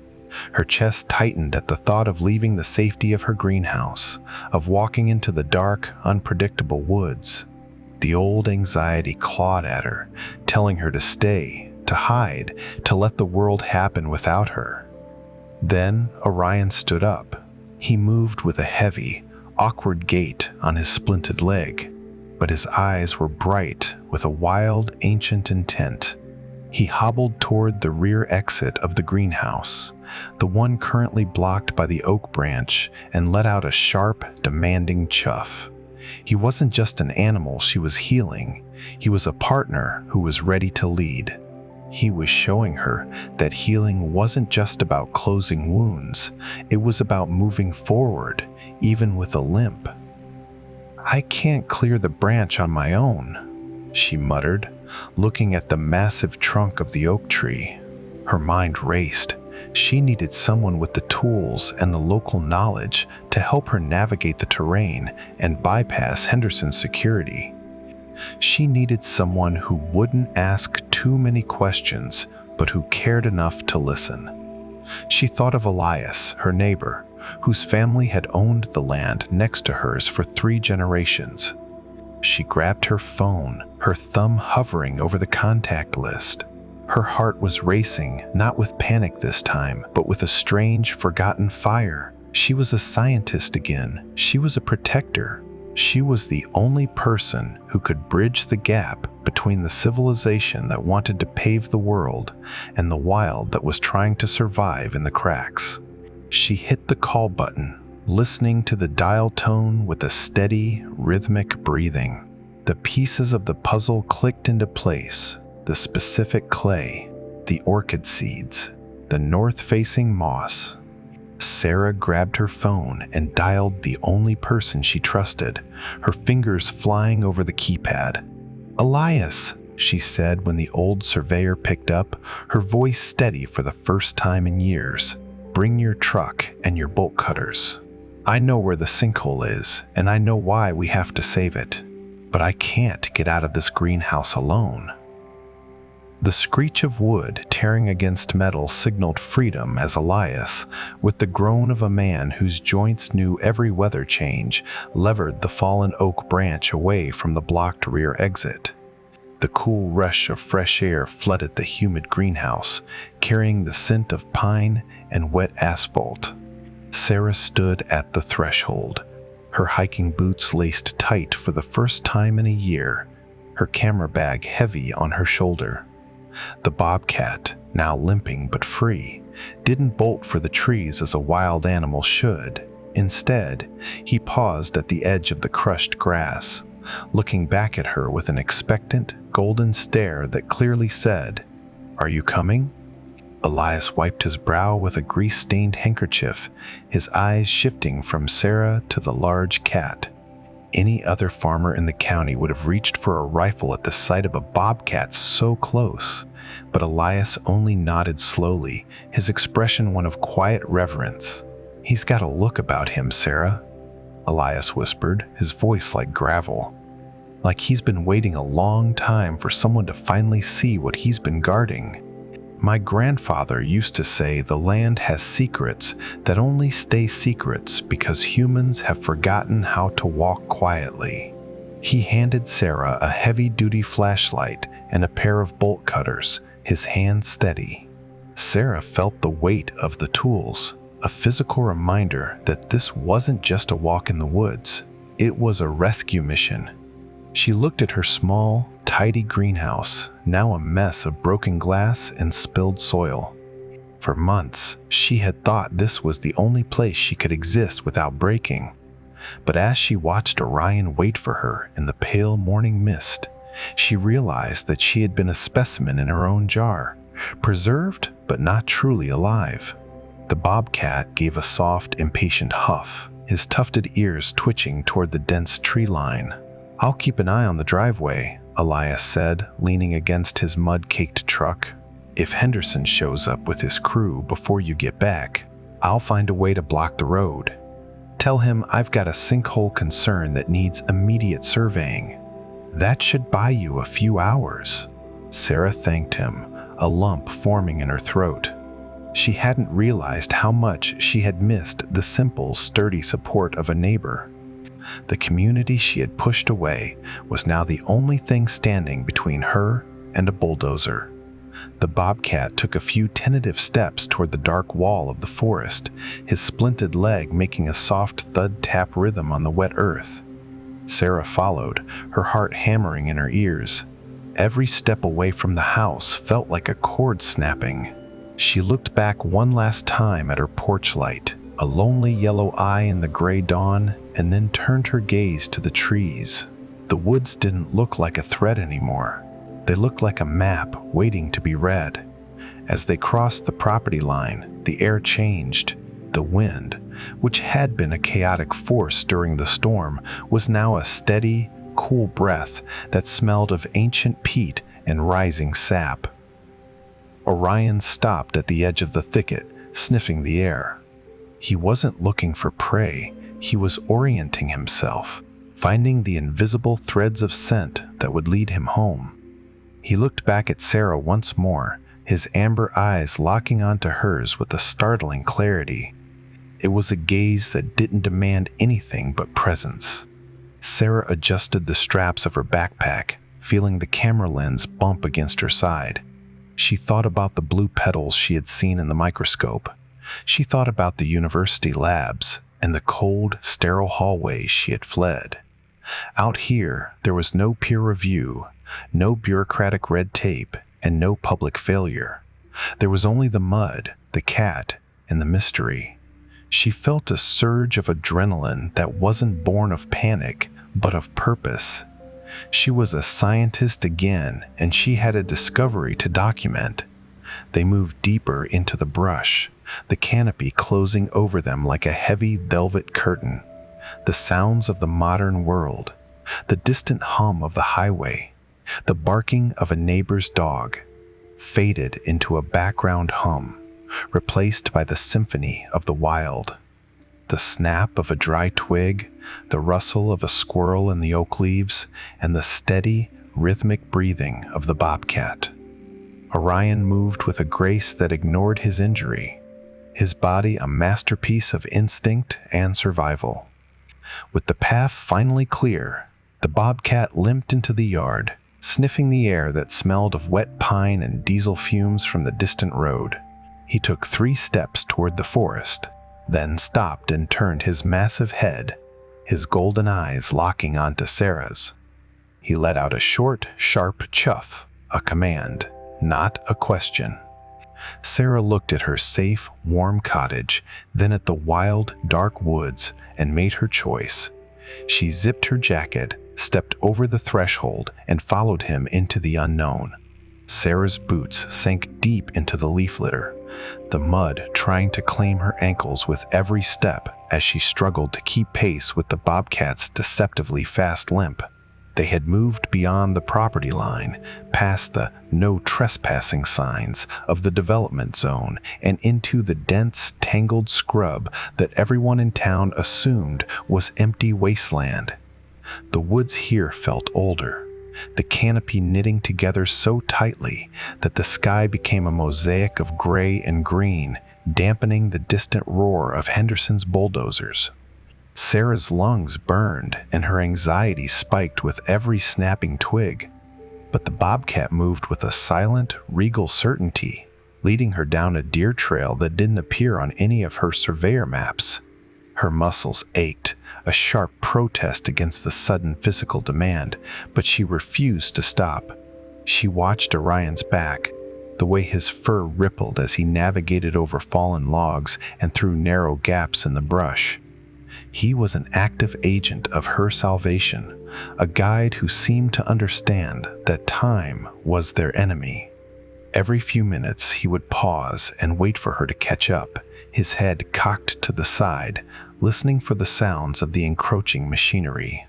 Her chest tightened at the thought of leaving the safety of her greenhouse, of walking into the dark, unpredictable woods. The old anxiety clawed at her, telling her to stay, to hide, to let the world happen without her. Then Orion stood up. He moved with a heavy, awkward gait on his splinted leg, but his eyes were bright with a wild, ancient intent. He hobbled toward the rear exit of the greenhouse, the one currently blocked by the oak branch, and let out a sharp, demanding chuff. He wasn't just an animal she was healing. He was a partner who was ready to lead. He was showing her that healing wasn't just about closing wounds. It was about moving forward, even with a limp. "I can't clear the branch on my own," she muttered, looking at the massive trunk of the oak tree. Her mind raced. She needed someone with the tools and the local knowledge to help her navigate the terrain and bypass Henderson's security. She needed someone who wouldn't ask too many questions, but who cared enough to listen. She thought of Elias, her neighbor, whose family had owned the land next to hers for 3 generations. She grabbed her phone, her thumb hovering over the contact list. Her heart was racing, not with panic this time, but with a strange, forgotten fire. She was a scientist again. She was a protector. She was the only person who could bridge the gap between the civilization that wanted to pave the world and the wild that was trying to survive in the cracks. She hit the call button, listening to the dial tone with a steady, rhythmic breathing. The pieces of the puzzle clicked into place. The specific clay, the orchid seeds, the north-facing moss. Sarah grabbed her phone and dialed the only person she trusted, her fingers flying over the keypad. "Elias," she said when the old surveyor picked up, her voice steady for the first time in years. "Bring your truck and your bolt cutters. I know where the sinkhole is, and I know why we have to save it. But I can't get out of this greenhouse alone." The screech of wood tearing against metal signaled freedom as Elias, with the groan of a man whose joints knew every weather change, levered the fallen oak branch away from the blocked rear exit. The cool rush of fresh air flooded the humid greenhouse, carrying the scent of pine and wet asphalt. Sarah stood at the threshold, her hiking boots laced tight for the first time in a year, her camera bag heavy on her shoulder. The bobcat, now limping but free, didn't bolt for the trees as a wild animal should. Instead, he paused at the edge of the crushed grass, looking back at her with an expectant, golden stare that clearly said, "Are you coming?" Elias wiped his brow with a grease-stained handkerchief, his eyes shifting from Sarah to the large cat. Any other farmer in the county would have reached for a rifle at the sight of a bobcat so close, but Elias only nodded slowly, his expression one of quiet reverence. "He's got a look about him, Sarah," Elias whispered, his voice like gravel. "Like he's been waiting a long time for someone to finally see what he's been guarding. My grandfather used to say the land has secrets that only stay secrets because humans have forgotten how to walk quietly." He handed Sarah a heavy-duty flashlight and a pair of bolt cutters, his hand steady. Sarah felt the weight of the tools, a physical reminder that this wasn't just a walk in the woods. It was a rescue mission. She looked at her small, tidy greenhouse, now a mess of broken glass and spilled soil. For months, she had thought this was the only place she could exist without breaking. But as she watched Orion wait for her in the pale morning mist, she realized that she had been a specimen in her own jar, preserved but not truly alive. The bobcat gave a soft, impatient huff, his tufted ears twitching toward the dense tree line. "I'll keep an eye on the driveway," Elias said, leaning against his mud-caked truck. "If Henderson shows up with his crew before you get back, I'll find a way to block the road. Tell him I've got a sinkhole concern that needs immediate surveying." "That should buy you a few hours." Sarah thanked him, a lump forming in her throat. She hadn't realized how much she had missed the simple, sturdy support of a neighbor. The community she had pushed away was now the only thing standing between her and a bulldozer. The bobcat took a few tentative steps toward the dark wall of the forest, his splinted leg making a soft thud-tap rhythm on the wet earth. Sarah followed, her heart hammering in her ears. Every step away from the house felt like a cord snapping. She looked back one last time at her porch light, a lonely yellow eye in the gray dawn, and then turned her gaze to the trees. The woods didn't look like a threat anymore. They looked like a map waiting to be read. As they crossed the property line, the air changed. The wind, which had been a chaotic force during the storm, was now a steady, cool breath that smelled of ancient peat and rising sap. Orion stopped at the edge of the thicket, sniffing the air. He wasn't looking for prey, he was orienting himself, finding the invisible threads of scent that would lead him home. He looked back at Sarah once more, his amber eyes locking onto hers with a startling clarity. It was a gaze that didn't demand anything but presence. Sarah adjusted the straps of her backpack, feeling the camera lens bump against her side. She thought about the blue petals she had seen in the microscope. She thought about the university labs and the cold, sterile hallways she had fled. Out here, there was no peer review, no bureaucratic red tape, and no public failure. There was only the mud, the cat, and the mystery. She felt a surge of adrenaline that wasn't born of panic, but of purpose. She was a scientist again, and she had a discovery to document. They moved deeper into the brush, the canopy closing over them like a heavy velvet curtain. The sounds of the modern world, the distant hum of the highway, the barking of a neighbor's dog, faded into a background hum, replaced by the symphony of the wild. The snap of a dry twig, the rustle of a squirrel in the oak leaves, and the steady, rhythmic breathing of the bobcat. Orion moved with a grace that ignored his injury, his body a masterpiece of instinct and survival. With the path finally clear, the bobcat limped into the yard, sniffing the air that smelled of wet pine and diesel fumes from the distant road. He took 3 steps toward the forest, then stopped and turned his massive head, his golden eyes locking onto Sarah's. He let out a short, sharp chuff, a command, not a question. Sarah looked at her safe, warm cottage, then at the wild, dark woods, and made her choice. She zipped her jacket, stepped over the threshold, and followed him into the unknown. Sarah's boots sank deep into the leaf litter, the mud trying to claim her ankles with every step as she struggled to keep pace with the bobcat's deceptively fast limp. They had moved beyond the property line, past the no trespassing signs of the development zone, and into the dense, tangled scrub that everyone in town assumed was empty wasteland. The woods here felt older, the canopy knitting together so tightly that the sky became a mosaic of gray and green, dampening the distant roar of Henderson's bulldozers. Sarah's lungs burned and her anxiety spiked with every snapping twig, but the bobcat moved with a silent, regal certainty, leading her down a deer trail that didn't appear on any of her surveyor maps. Her muscles ached, a sharp protest against the sudden physical demand, but she refused to stop. She watched Orion's back, the way his fur rippled as he navigated over fallen logs and through narrow gaps in the brush. He was an active agent of her salvation, a guide who seemed to understand that time was their enemy. Every few minutes he would pause and wait for her to catch up, his head cocked to the side, listening for the sounds of the encroaching machinery.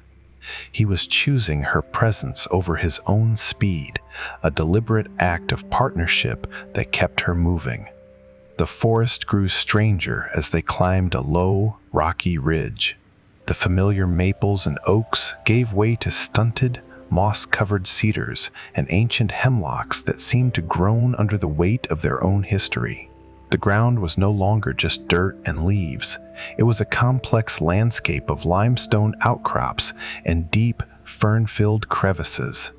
He was choosing her presence over his own speed, a deliberate act of partnership that kept her moving. The forest grew stranger as they climbed a low, rocky ridge. The familiar maples and oaks gave way to stunted, moss-covered cedars and ancient hemlocks that seemed to groan under the weight of their own history. The ground was no longer just dirt and leaves. It was a complex landscape of limestone outcrops and deep, fern-filled crevices.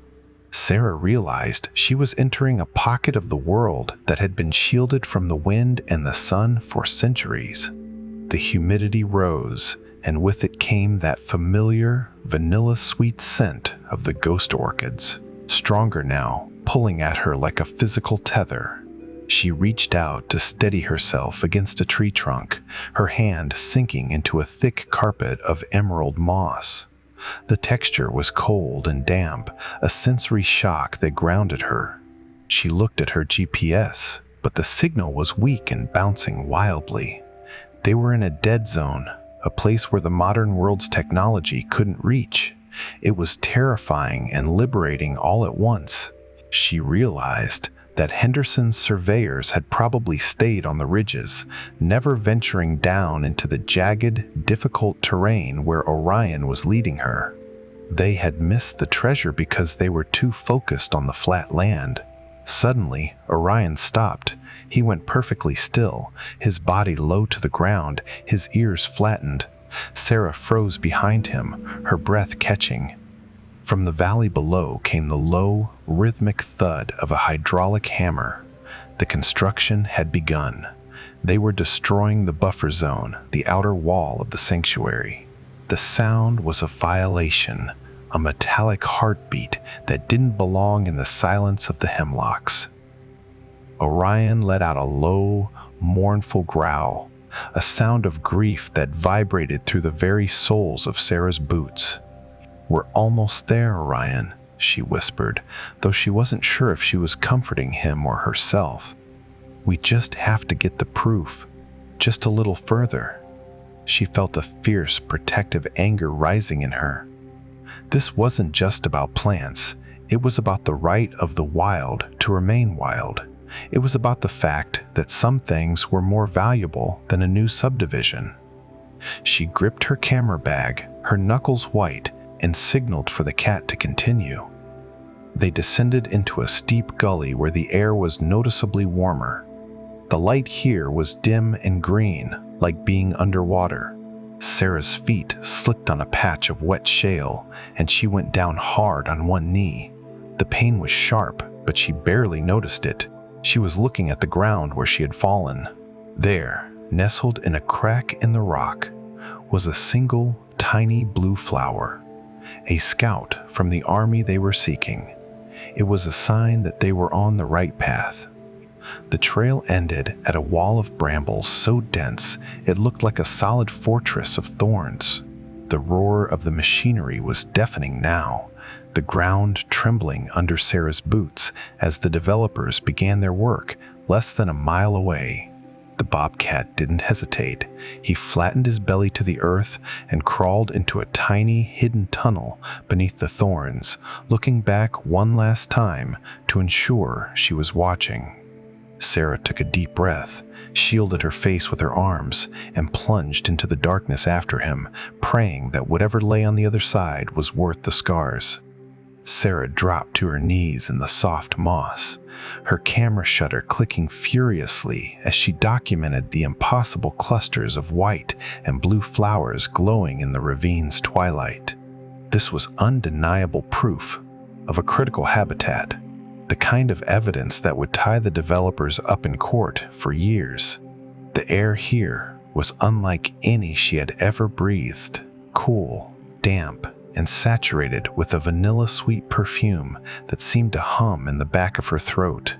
Sarah realized she was entering a pocket of the world that had been shielded from the wind and the sun for centuries. The humidity rose, and with it came that familiar, vanilla-sweet scent of the ghost orchids, stronger now, pulling at her like a physical tether. She reached out to steady herself against a tree trunk, her hand sinking into a thick carpet of emerald moss. The texture was cold and damp, a sensory shock that grounded her. She looked at her GPS, but the signal was weak and bouncing wildly. They were in a dead zone, a place where the modern world's technology couldn't reach. It was terrifying and liberating all at once. She realized that Henderson's surveyors had probably stayed on the ridges, never venturing down into the jagged, difficult terrain where Orion was leading her. They had missed the treasure because they were too focused on the flat land. Suddenly, Orion stopped. He went perfectly still, his body low to the ground, his ears flattened. Sarah froze behind him, her breath catching. From the valley below came the low, rhythmic thud of a hydraulic hammer. The construction had begun. They were destroying the buffer zone, the outer wall of the sanctuary. The sound was a violation, a metallic heartbeat that didn't belong in the silence of the hemlocks. Orion let out a low, mournful growl, a sound of grief that vibrated through the very soles of Sarah's boots. "We're almost there, Orion," she whispered, though she wasn't sure if she was comforting him or herself. "We just have to get the proof, just a little further." She felt a fierce, protective anger rising in her. This wasn't just about plants. It was about the right of the wild to remain wild. It was about the fact that some things were more valuable than a new subdivision. She gripped her camera bag, her knuckles white, and signaled for the cat to continue. They descended into a steep gully where the air was noticeably warmer. The light here was dim and green, like being underwater. Sarah's feet slipped on a patch of wet shale, and she went down hard on one knee. The pain was sharp, but she barely noticed it. She was looking at the ground where she had fallen. There, nestled in a crack in the rock, was a single, tiny blue flower. A scout from the army they were seeking. It was a sign that they were on the right path. The trail ended at a wall of brambles so dense it looked like a solid fortress of thorns. The roar of the machinery was deafening now, the ground trembling under Sarah's boots as the developers began their work less than a mile away. The bobcat didn't hesitate. He flattened his belly to the earth and crawled into a tiny, hidden tunnel beneath the thorns, looking back one last time to ensure she was watching. Sarah took a deep breath, shielded her face with her arms, and plunged into the darkness after him, praying that whatever lay on the other side was worth the scars. Sarah dropped to her knees in the soft moss, her camera shutter clicking furiously as she documented the impossible clusters of white and blue flowers glowing in the ravine's twilight. This was undeniable proof of a critical habitat, the kind of evidence that would tie the developers up in court for years. The air here was unlike any she had ever breathed, cool, damp, and saturated with a vanilla-sweet perfume that seemed to hum in the back of her throat.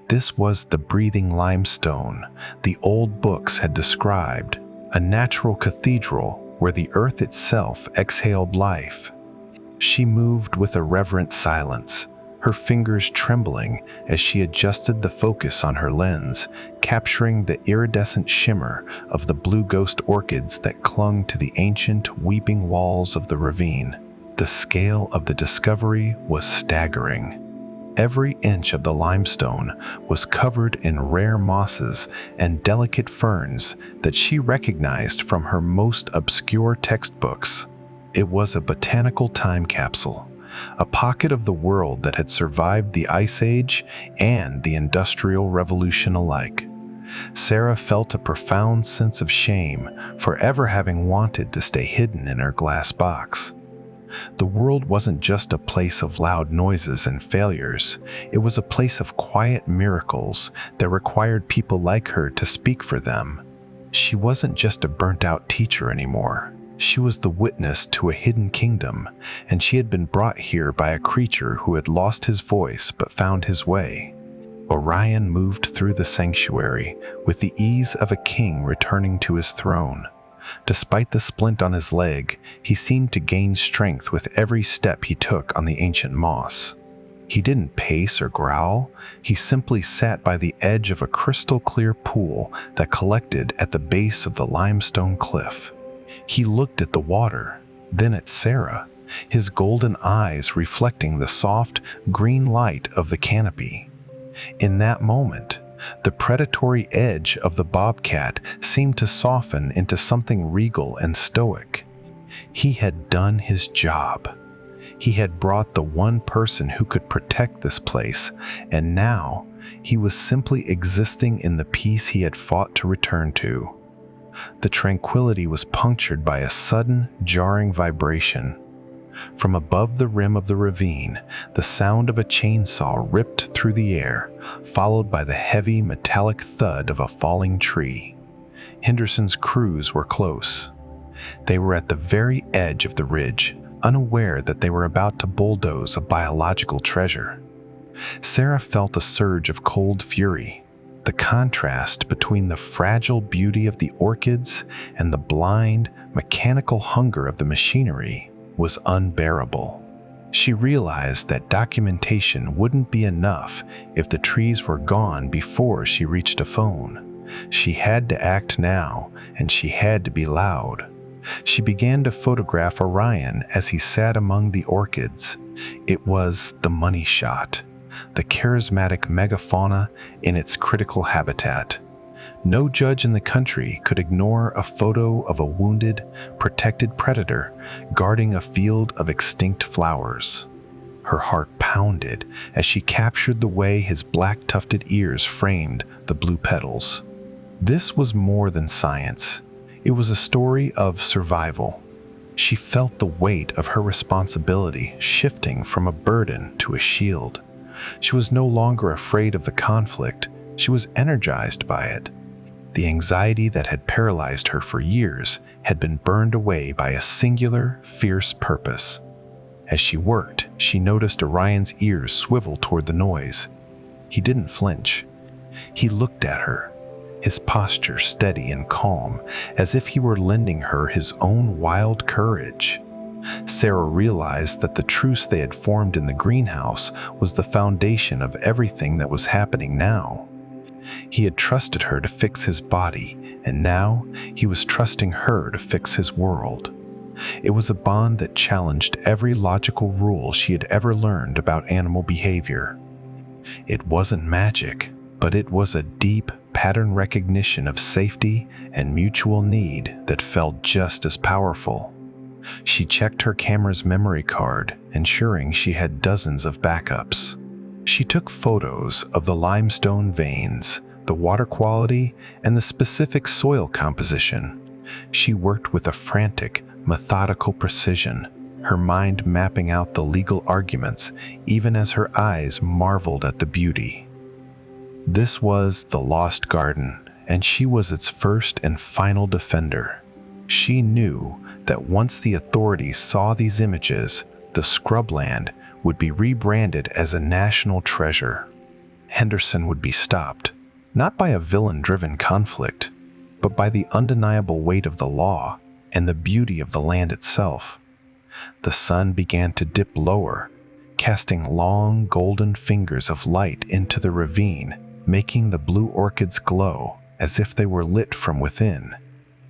This was the breathing limestone the old books had described, a natural cathedral where the earth itself exhaled life. She moved with a reverent silence, her fingers trembling as she adjusted the focus on her lens, capturing the iridescent shimmer of the blue ghost orchids that clung to the ancient weeping walls of the ravine. The scale of the discovery was staggering. Every inch of the limestone was covered in rare mosses and delicate ferns that she recognized from her most obscure textbooks. It was a botanical time capsule, a pocket of the world that had survived the Ice Age and the Industrial Revolution alike. Sarah felt a profound sense of shame for ever having wanted to stay hidden in her glass box. The world wasn't just a place of loud noises and failures. It was a place of quiet miracles that required people like her to speak for them. She wasn't just a burnt-out teacher anymore. She was the witness to a hidden kingdom, and she had been brought here by a creature who had lost his voice but found his way. Orion moved through the sanctuary with the ease of a king returning to his throne. Despite the splint on his leg, he seemed to gain strength with every step he took on the ancient moss. He didn't pace or growl. He simply sat by the edge of a crystal-clear pool that collected at the base of the limestone cliff. He looked at the water, then at Sarah, his golden eyes reflecting the soft, green light of the canopy. In that moment, the predatory edge of the bobcat seemed to soften into something regal and stoic. He had done his job. He had brought the one person who could protect this place, and now he was simply existing in the peace he had fought to return to. The tranquility was punctured by a sudden, jarring vibration. From above the rim of the ravine, the sound of a chainsaw ripped through the air, followed by the heavy, metallic thud of a falling tree. Henderson's crews were close. They were at the very edge of the ridge, unaware that they were about to bulldoze a biological treasure. Sarah felt a surge of cold fury. The contrast between the fragile beauty of the orchids and the blind, mechanical hunger of the machinery was unbearable. She realized that documentation wouldn't be enough if the trees were gone before she reached a phone. She had to act now, and she had to be loud. She began to photograph Orion as he sat among the orchids. It was the money shot, the charismatic megafauna in its critical habitat. No judge in the country could ignore a photo of a wounded, protected predator guarding a field of extinct flowers. Her heart pounded as she captured the way his black tufted ears framed the blue petals. This was more than science. It was a story of survival. She felt the weight of her responsibility shifting from a burden to a shield. She was no longer afraid of the conflict. She was energized by it. The anxiety that had paralyzed her for years had been burned away by a singular, fierce purpose. As she worked, she noticed Orion's ears swivel toward the noise. He didn't flinch. He looked at her, his posture steady and calm, as if he were lending her his own wild courage. Sarah realized that the truce they had formed in the greenhouse was the foundation of everything that was happening now. He had trusted her to fix his body, and now he was trusting her to fix his world. It was a bond that challenged every logical rule she had ever learned about animal behavior. It wasn't magic, but it was a deep pattern recognition of safety and mutual need that felt just as powerful. She checked her camera's memory card, ensuring she had dozens of backups. She took photos of the limestone veins, the water quality, and the specific soil composition. She worked with a frantic, methodical precision, her mind mapping out the legal arguments even as her eyes marveled at the beauty. This was the Lost Garden, and she was its first and final defender. She knew that once the authorities saw these images, the scrubland would be rebranded as a national treasure. Henderson would be stopped, not by a villain-driven conflict, but by the undeniable weight of the law and the beauty of the land itself. The sun began to dip lower, casting long golden fingers of light into the ravine, making the blue orchids glow as if they were lit from within.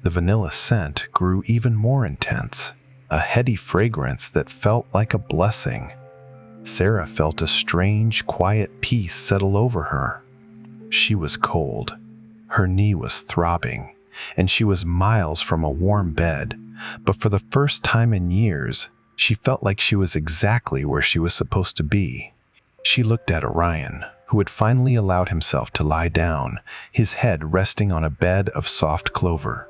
The vanilla scent grew even more intense, a heady fragrance that felt like a blessing. Sarah felt a strange, quiet peace settle over her. She was cold. Her knee was throbbing, and she was miles from a warm bed, but for the first time in years, she felt like she was exactly where she was supposed to be. She looked at Orion, who had finally allowed himself to lie down, his head resting on a bed of soft clover.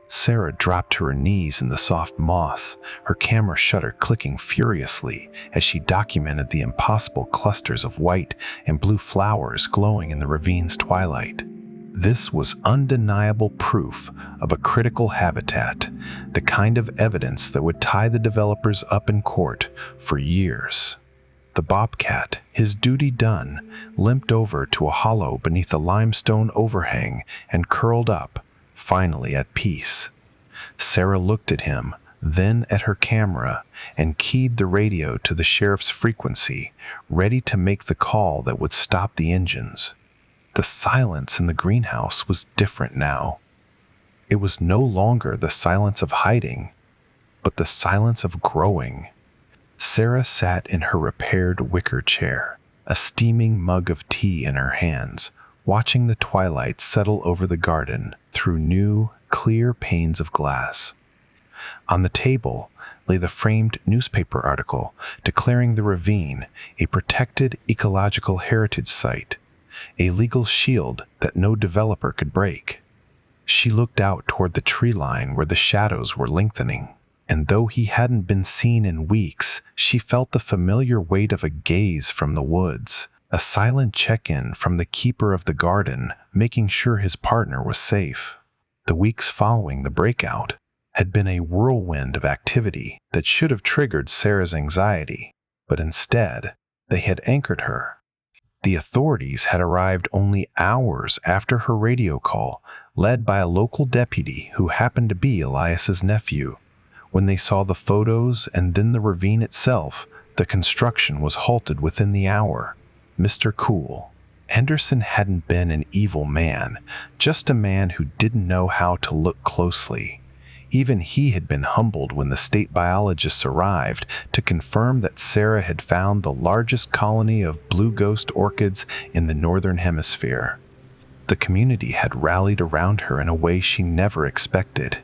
Sarah dropped to her knees in the soft moss, her camera shutter clicking furiously as she documented the impossible clusters of white and blue flowers glowing in the ravine's twilight. This was undeniable proof of a critical habitat, the kind of evidence that would tie the developers up in court for years. The bobcat, his duty done, limped over to a hollow beneath a limestone overhang and curled up, finally at peace. Sarah looked at him, then at her camera, and keyed the radio to the sheriff's frequency, ready to make the call that would stop the engines. The silence in the greenhouse was different now. It was no longer the silence of hiding, but the silence of growing. Sarah sat in her repaired wicker chair, a steaming mug of tea in her hands, watching the twilight settle over the garden through new, clear panes of glass. On the table lay the framed newspaper article declaring the ravine a protected ecological heritage site, a legal shield that no developer could break. She looked out toward the tree line where the shadows were lengthening, and though he hadn't been seen in weeks, she felt the familiar weight of a gaze from the woods, a silent check-in from the keeper of the garden, making sure his partner was safe. The weeks following the breakout had been a whirlwind of activity that should have triggered Sarah's anxiety, but instead, they had anchored her. The authorities had arrived only hours after her radio call, led by a local deputy who happened to be Elias's nephew. When they saw the photos and then the ravine itself, the construction was halted within the hour. Mr. Cool. Henderson hadn't been an evil man, just a man who didn't know how to look closely. Even he had been humbled when the state biologists arrived to confirm that Sarah had found the largest colony of blue ghost orchids in the northern hemisphere. The community had rallied around her in a way she never expected.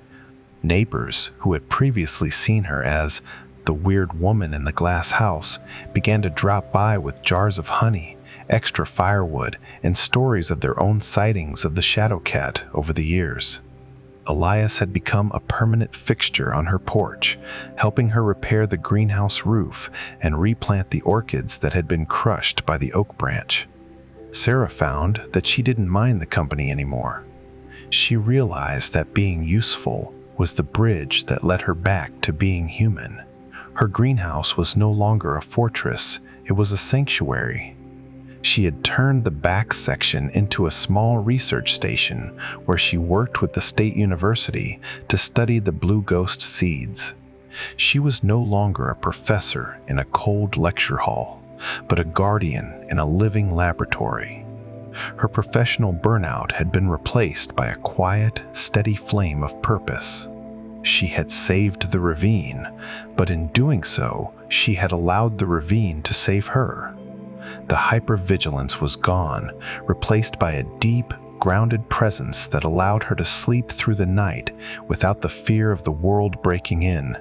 Neighbors, who had previously seen her as the weird woman in the glass house, began to drop by with jars of honey, extra firewood, and stories of their own sightings of the shadow cat over the years. Elias had become a permanent fixture on her porch, helping her repair the greenhouse roof and replant the orchids that had been crushed by the oak branch. Sarah found that she didn't mind the company anymore. She realized that being useful was the bridge that led her back to being human. Her greenhouse was no longer a fortress, it was a sanctuary. She had turned the back section into a small research station where she worked with the state university to study the blue ghost seeds. She was no longer a professor in a cold lecture hall, but a guardian in a living laboratory. Her professional burnout had been replaced by a quiet, steady flame of purpose. She had saved the ravine, but in doing so, she had allowed the ravine to save her. The hypervigilance was gone, replaced by a deep, grounded presence that allowed her to sleep through the night without the fear of the world breaking in.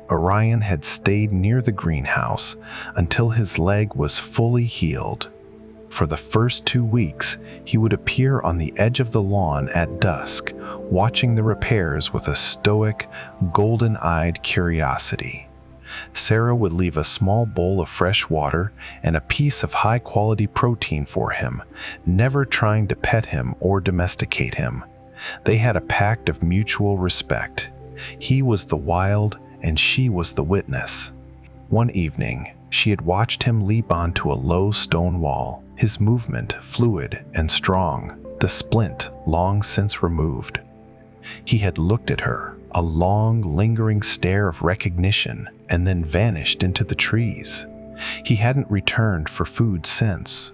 Orion had stayed near the greenhouse until his leg was fully healed. For the first 2 weeks, he would appear on the edge of the lawn at dusk, watching the repairs with a stoic, golden-eyed curiosity. Sarah would leave a small bowl of fresh water and a piece of high-quality protein for him, never trying to pet him or domesticate him. They had a pact of mutual respect. He was the wild, and she was the witness. One evening, she had watched him leap onto a low stone wall, his movement fluid and strong, the splint long since removed. He had looked at her, a long, lingering stare of recognition, and then vanished into the trees. He hadn't returned for food since.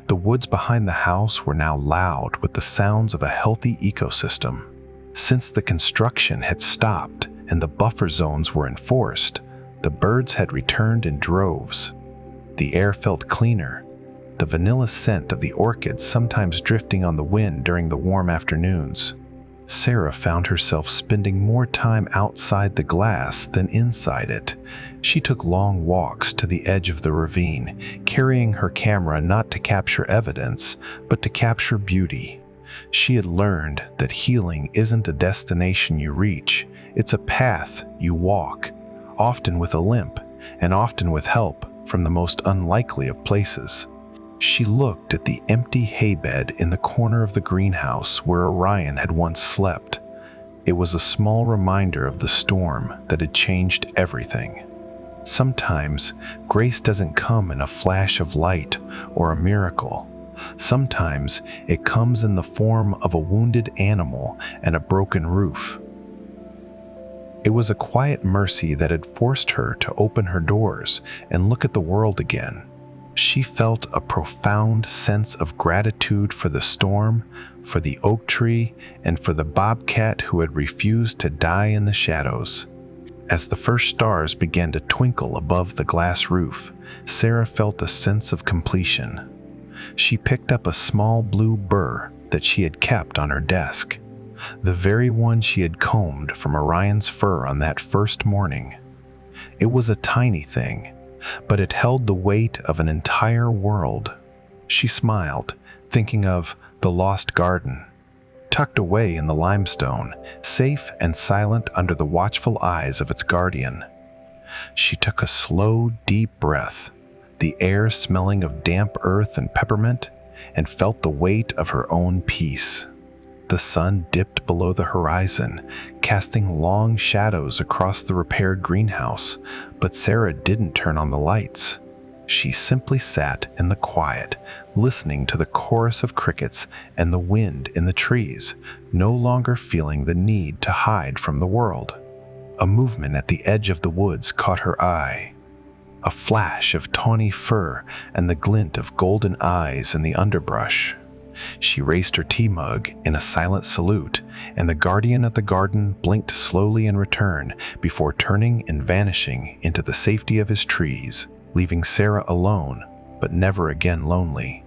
The woods behind the house were now loud with the sounds of a healthy ecosystem. Since the construction had stopped and the buffer zones were enforced, the birds had returned in droves. The air felt cleaner, the vanilla scent of the orchids sometimes drifting on the wind during the warm afternoons. Sarah found herself spending more time outside the glass than inside it. She took long walks to the edge of the ravine, carrying her camera not to capture evidence, but to capture beauty. She had learned that healing isn't a destination you reach, it's a path you walk, often with a limp, and often with help from the most unlikely of places. She looked at the empty haybed in the corner of the greenhouse where Orion had once slept. It was a small reminder of the storm that had changed everything. Sometimes, grace doesn't come in a flash of light or a miracle. Sometimes, it comes in the form of a wounded animal and a broken roof. It was a quiet mercy that had forced her to open her doors and look at the world again. She felt a profound sense of gratitude for the storm, for the oak tree, and for the bobcat who had refused to die in the shadows. As the first stars began to twinkle above the glass roof, Sarah felt a sense of completion. She picked up a small blue burr that she had kept on her desk, the very one she had combed from Orion's fur on that first morning. It was a tiny thing, but it held the weight of an entire world. She smiled, thinking of the lost garden, tucked away in the limestone, safe and silent under the watchful eyes of its guardian. She took a slow, deep breath, the air smelling of damp earth and peppermint, and felt the weight of her own peace. The sun dipped below the horizon, casting long shadows across the repaired greenhouse, but Sarah didn't turn on the lights. She simply sat in the quiet, listening to the chorus of crickets and the wind in the trees, no longer feeling the need to hide from the world. A movement at the edge of the woods caught her eye. A flash of tawny fur and the glint of golden eyes in the underbrush. She raised her tea mug in a silent salute, and the guardian of the garden blinked slowly in return before turning and vanishing into the safety of his trees, leaving Sarah alone, but never again lonely.